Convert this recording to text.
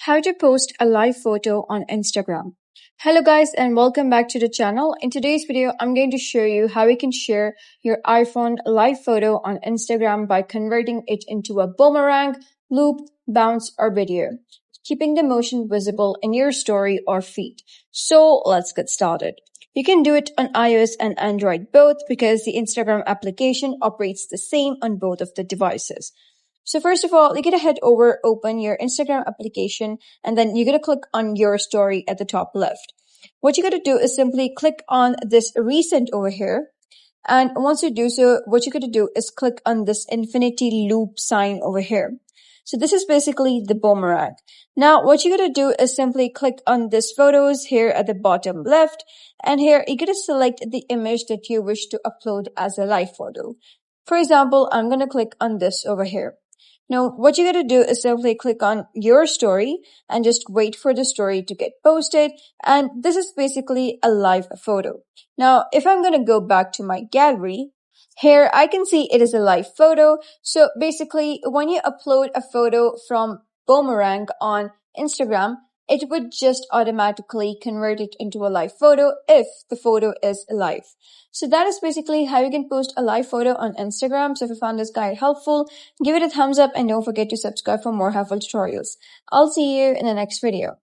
How to post a live photo on Instagram. Hello guys and welcome back to the channel. In today's video, I'm going to show you how you can share your iPhone live photo on Instagram by converting it into a boomerang, loop, bounce, or video, keeping the motion visible in your story or feed. So let's get started. You can do it on iOS and Android both because the Instagram application operates the same on both of the devices. So first of all, you're going to head over, open your Instagram application, and then you're going to click on your story at the top left. What you're going to do is simply click on this recent over here. And once you do so, what you're going to do is click on this infinity loop sign over here. So this is basically the boomerang. Now, what you're going to do is simply click on this photos here at the bottom left. And here, you're going to select the image that you wish to upload as a live photo. For example, I'm going to click on this over here. Now, what you're going to do is simply click on your story and just wait for the story to get posted. And this is basically a live photo. Now, if I'm going to go back to my gallery, here I can see it is a live photo. So basically, when you upload a photo from Boomerang on Instagram, it would just automatically convert it into a live photo if the photo is live. So that is basically how you can post a live photo on Instagram. So if you found this guide helpful, give it a thumbs up and don't forget to subscribe for more helpful tutorials. I'll see you in the next video.